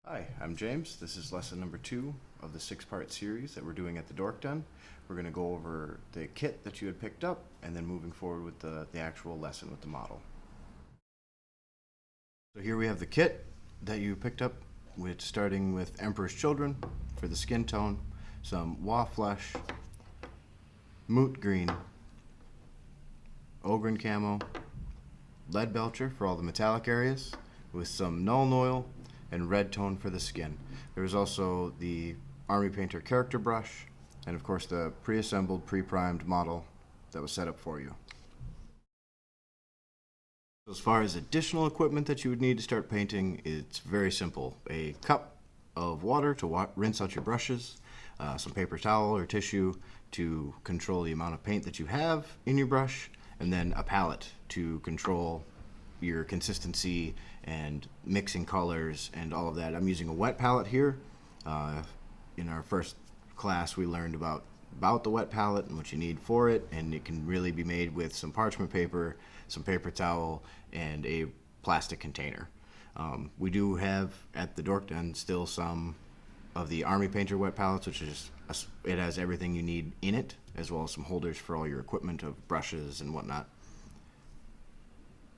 Hi, I'm James. This is lesson number 2 of the 6-part series that we're doing at the Dork Den. We're going to go over the kit that you had picked up and then moving forward with the actual lesson with the model. So here we have the kit that you picked up, starting with Emperor's Children for the skin tone, some Wa Flesh, Moot Green, Ogryn Camo, Leadbelcher for all the metallic areas, with some Nuln Oil, and red tone for the skin. There was also the Army Painter character brush, and of course the pre-assembled, pre-primed model that was set up for you. As far as additional equipment that you would need to start painting, it's very simple. A cup of water to rinse out your brushes, some paper towel or tissue to control the amount of paint that you have in your brush, and then a palette to control your consistency and mixing colors and all of that. I'm using a wet palette here. In our first class we learned about the wet palette and what you need for it, and it can really be made with some parchment paper, some paper towel, and a plastic container. We do have at the Dork Den still some of the Army Painter wet palettes, which is it has everything you need in it, as well as some holders for all your equipment of brushes and whatnot.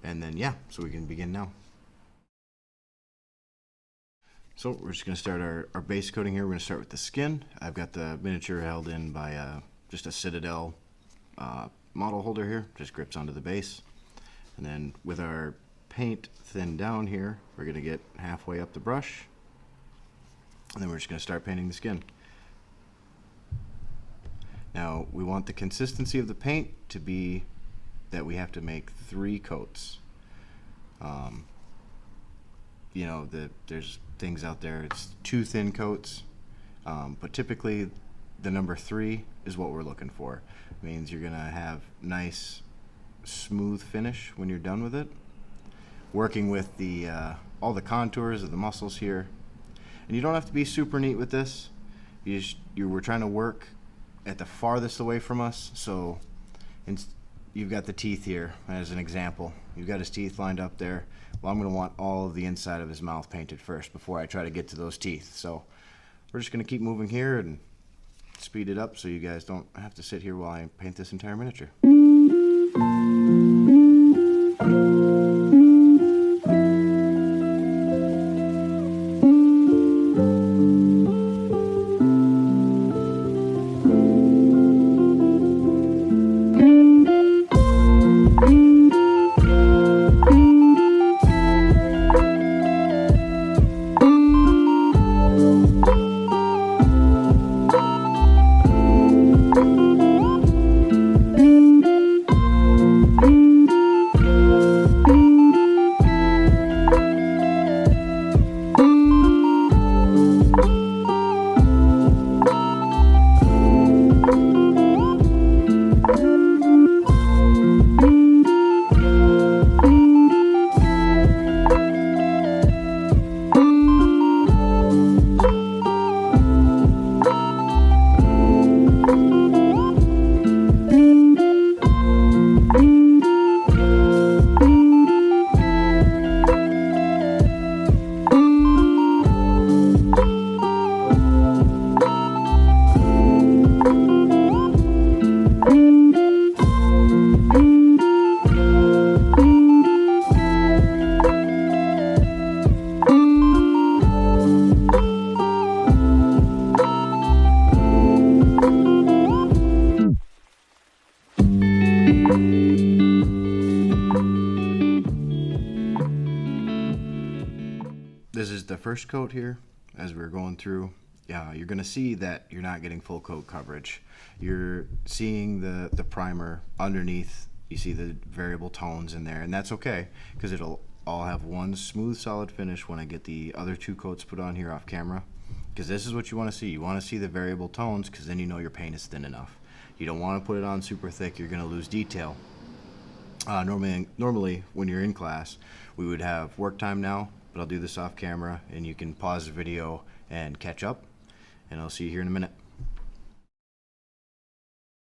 And then, so we can begin now. So we're just going to start our base coating here. We're going to start with the skin. I've got the miniature held in by just a Citadel model holder here. Just grips onto the base. And then with our paint thinned down here, we're going to get halfway up the brush. And then we're just going to start painting the skin. Now, we want the consistency of the paint to be that we have to make 3 coats. There's things out there, it's 2 thin coats, but typically the number 3 is what we're looking for. It means you're gonna have nice smooth finish when you're done with it. Working with the all the contours of the muscles here, and you don't have to be super neat with this. We're trying to work at the farthest away from us, so you've got the teeth here as an example. You've got his teeth lined up there. Well, I'm going to want all of the inside of his mouth painted first before I try to get to those teeth. So we're just going to keep moving here and speed it up so you guys don't have to sit here while I paint this entire miniature. This is the first coat here. As we're going through, you're going to see that you're not getting full coat coverage. You're seeing the primer underneath. You see the variable tones in there, and that's okay because it'll all have one smooth solid finish when I get the other 2 coats put on here off camera, because this is what you want to see. You want to see the variable tones, because then you know your paint is thin enough. You don't want to put it on super thick. You're going to lose detail. Normally when you're in class we would have work time now, but I'll do this off camera and you can pause the video and catch up, and I'll see you here in a minute.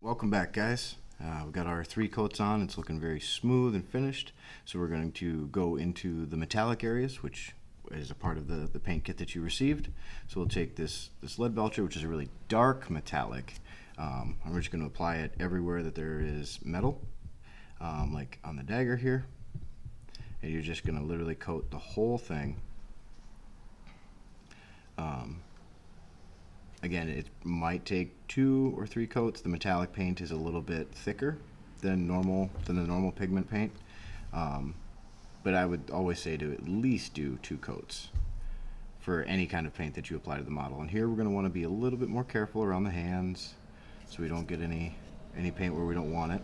Welcome back, guys. We've got our 3 coats on. It's looking very smooth and finished. So we're going to go into the metallic areas, which as a part of the paint kit that you received. So we'll take this Leadbelcher, which is a really dark metallic, and we're just going to apply it everywhere that there is metal, like on the dagger here. And you're just going to literally coat the whole thing. Again, it might take 2 or 3 coats. The metallic paint is a little bit thicker than the normal pigment paint, but I would always say to at least do 2 coats for any kind of paint that you apply to the model. And here we're going to want to be a little bit more careful around the hands so we don't get any paint where we don't want it.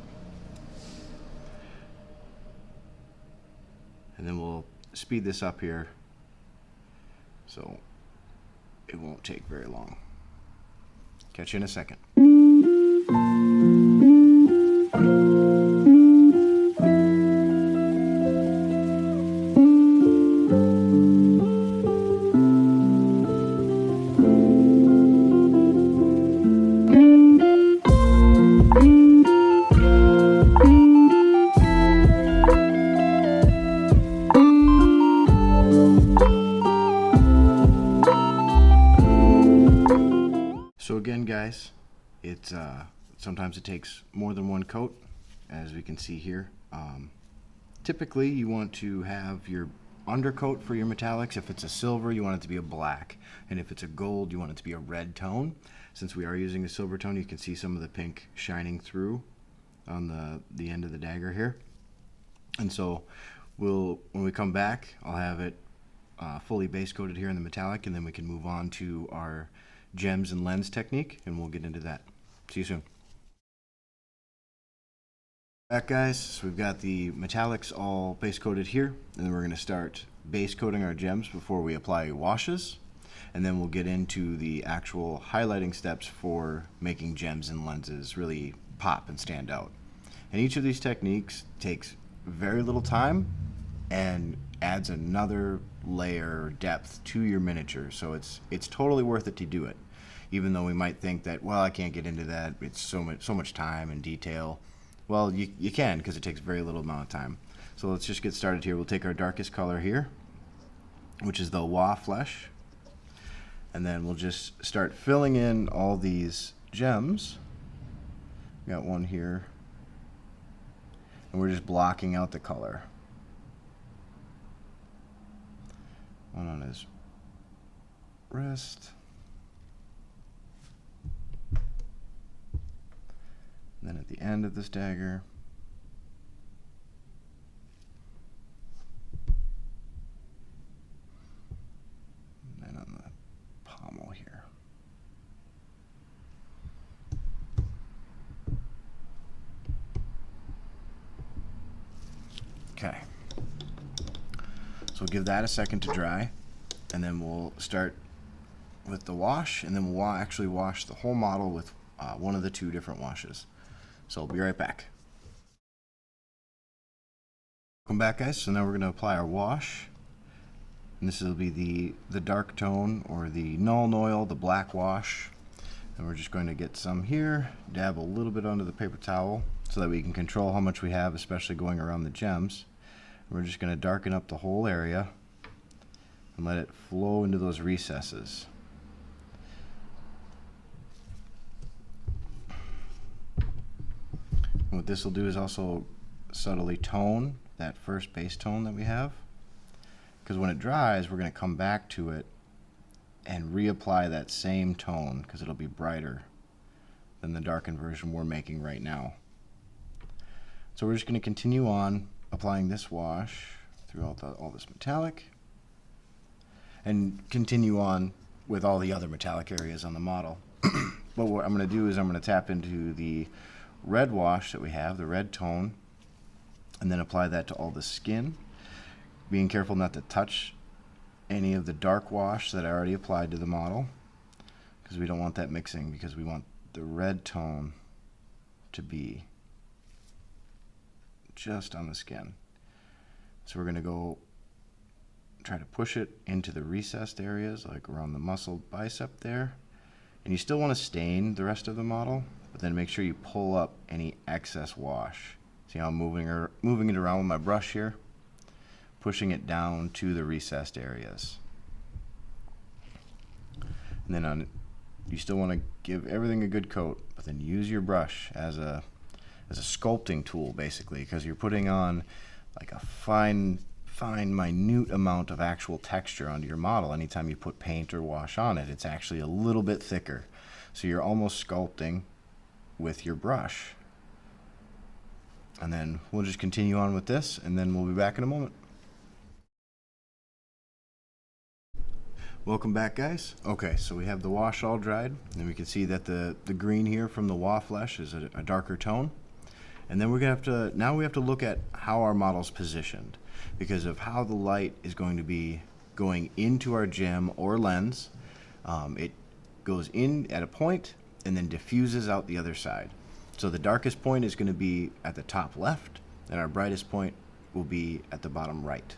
And then we'll speed this up here so it won't take very long. Catch you in a second. So again, guys, sometimes it takes more than 1 coat, as we can see here. Typically, you want to have your undercoat for your metallics. If it's a silver, you want it to be a black, and if it's a gold, you want it to be a red tone. Since we are using a silver tone, you can see some of the pink shining through on the end of the dagger here. And so when we come back, I'll have it fully base coated here in the metallic, and then we can move on to our gems and lens technique, and we'll get into that. See you soon. Back, guys, so we've got the metallics all base coated here, and then we're going to start base coating our gems before we apply washes, and then we'll get into the actual highlighting steps for making gems and lenses really pop and stand out. And each of these techniques takes very little time and adds another layer or depth to your miniature, so it's totally worth it to do it. Even though we might think that, well, I can't get into that, it's so much time and detail. Well, you can, because it takes very little amount of time. So let's just get started here. We'll take our darkest color here, which is the Wa Flesh, and then we'll just start filling in all these gems. Got one here, and we're just blocking out the color. One on his wrist. And then at the end of this dagger. And then on the pommel here. Okay. So we'll give that a second to dry, and then we'll start with the wash, and then we'll actually wash the whole model with one of the 2 different washes. So I'll be right back. Welcome back, guys. So now we're going to apply our wash, and this will be the dark tone, or the Nuln Oil, the black wash. And we're just going to get some here, dab a little bit onto the paper towel so that we can control how much we have, especially going around the gems. We're just going to darken up the whole area and let it flow into those recesses. And what this will do is also subtly tone that first base tone that we have, because when it dries, we're going to come back to it and reapply that same tone, because it'll be brighter than the darkened version we're making right now. So we're just going to continue on applying this wash throughout all this metallic, and continue on with all the other metallic areas on the model. But what I'm going to do is I'm going to tap into the red wash that we have, the red tone, and then apply that to all the skin, being careful not to touch any of the dark wash that I already applied to the model, because we don't want that mixing, because we want the red tone to be just on the skin. So we're going to go try to push it into the recessed areas, like around the muscle bicep there. And you still want to stain the rest of the model, but then make sure you pull up any excess wash. See how I'm moving it around with my brush here? pushing it down to the recessed areas. And then you still want to give everything a good coat, but then use your brush as a sculpting tool, basically, because you're putting on like a fine, minute amount of actual texture onto your model. Anytime you put paint or wash on it, it's actually a little bit thicker. So you're almost sculpting with your brush. And then we'll just continue on with this, and then we'll be back in a moment. Welcome back, guys. Okay, so we have the wash all dried, and we can see that the green here from the Waflesh is a darker tone. And then we're gonna have to, now we have to look at how our model's positioned, because of how the light is going to be going into our gem or lens. It goes in at a point and then diffuses out the other side. So the darkest point is going to be at the top left, and our brightest point will be at the bottom right.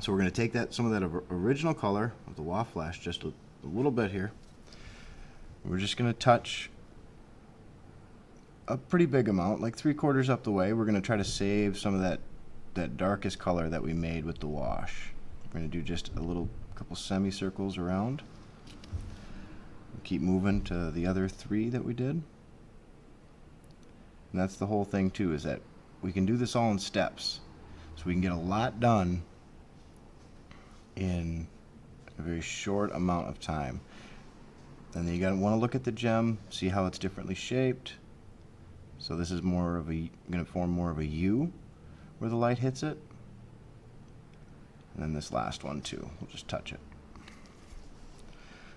So we're going to take some of that original color of the Waflesh, just a little bit here. We're just going to touch a pretty big amount, like 3/4 up the way. We're going to try to save some of that darkest color that we made with the wash. We're going to do just a couple semicircles around. Keep moving to the other 3 that we did. And that's the whole thing too, is that we can do this all in steps. So we can get a lot done in a very short amount of time. And then you want to look at the gem, see how it's differently shaped. So this is going to form more of a U where the light hits it. And then this last one too, we'll just touch it.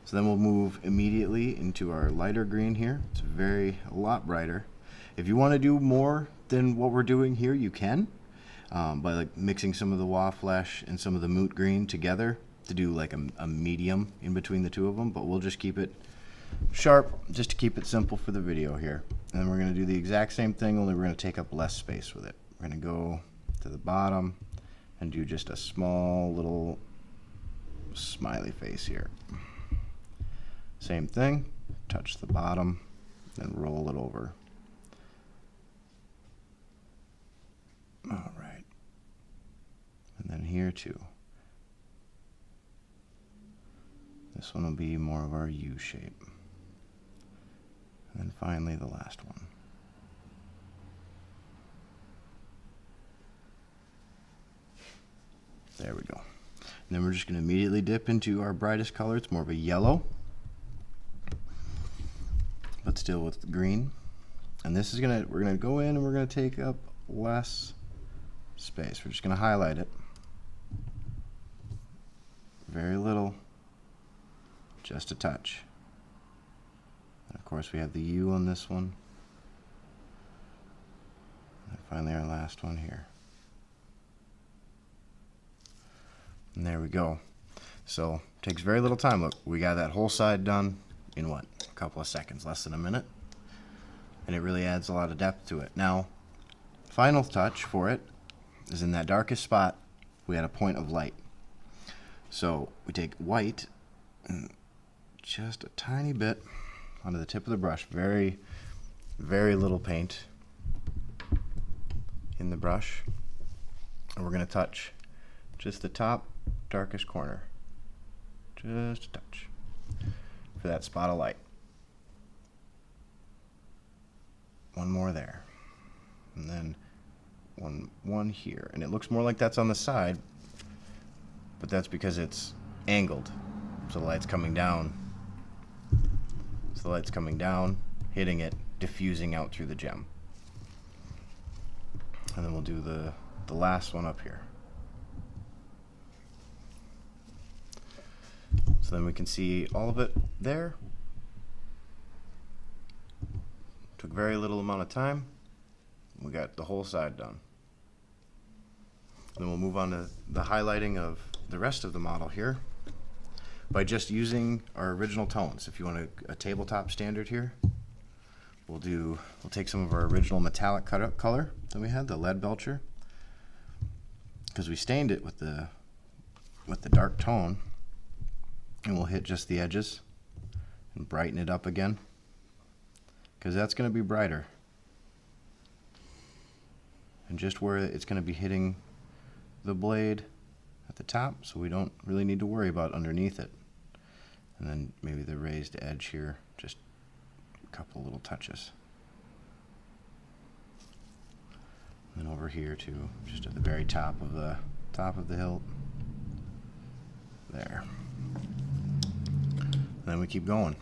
So then we'll move immediately into our lighter green here. It's a lot brighter. If you want to do more than what we're doing here, you can, by like mixing some of the Waflesh and some of the Moot Green together to do like a medium in between the two of them, but we'll just keep it sharp just to keep it simple for the video here. And then we're going to do the exact same thing, only we're going to take up less space with it. We're going to go to the bottom and do just a small little smiley face here. Same thing, touch the bottom, then roll it over. All right. And then here too. This one will be more of our U shape. And then finally the last one. There we go. And then we're just going to immediately dip into our brightest color. It's more of a yellow, but still with the green. And this is we're gonna go in and we're gonna take up less space. We're just gonna highlight it. Very little, just a touch. And of course we have the U on this one. And finally our last one here. And there we go. So it takes very little time. Look, we got that whole side done in what? A couple of seconds, less than a minute. And it really adds a lot of depth to it. Now, final touch for it is in that darkest spot, we had a point of light. So we take white and just a tiny bit onto the tip of the brush. Very, very little paint in the brush. And we're going to touch just the top darkest corner. Just a touch for that spot of light. One more there. And then one here. And it looks more like that's on the side, but that's because it's angled. So the light's coming down. So the light's coming down, hitting it, diffusing out through the gem. And then we'll do the last one up here. So then we can see all of it there. Took very little amount of time. We got the whole side done. Then we'll move on to the highlighting of the rest of the model here by just using our original tones. If you want a tabletop standard here, we'll take some of our original metallic color that we had, the lead belcher, because we stained it with the dark tone, and we'll hit just the edges and brighten it up again, because that's going to be brighter. And just where it's going to be hitting the blade at the top, so we don't really need to worry about underneath it. And then maybe the raised edge here, just a couple little touches. And over here too, just at the very top of the hilt. There. And then we keep going.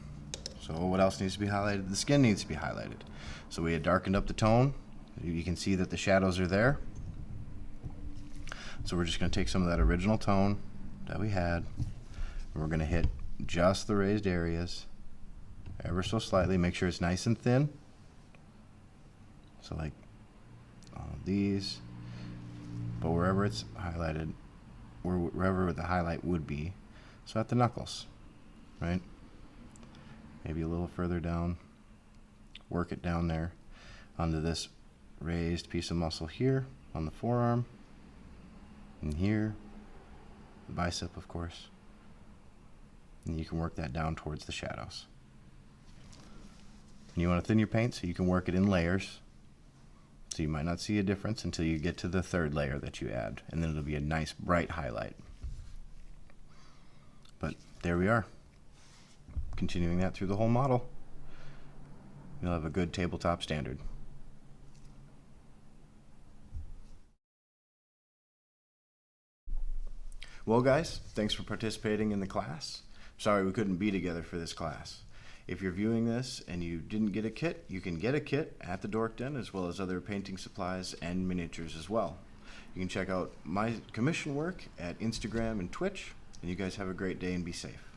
So what else needs to be highlighted? The skin needs to be highlighted. So we had darkened up the tone. You can see that the shadows are there. So we're just going to take some of that original tone that we had, and we're going to hit just the raised areas ever so slightly. Make sure it's nice and thin. So like all of these, but wherever it's highlighted, wherever the highlight would be. So at the knuckles, right? Maybe a little further down. Work it down there onto this raised piece of muscle here on the forearm, and here, the bicep, of course. And you can work that down towards the shadows. And you want to thin your paint so you can work it in layers. So you might not see a difference until you get to the third layer that you add, and then it'll be a nice bright highlight. But there we are. Continuing that through the whole model, you'll have a good tabletop standard. Well guys, thanks for participating in the class. Sorry we couldn't be together for this class. If you're viewing this and you didn't get a kit, you can get a kit at the Dork Den, as well as other painting supplies and miniatures as well. You can check out my commission work at Instagram and Twitch, and you guys have a great day and be safe.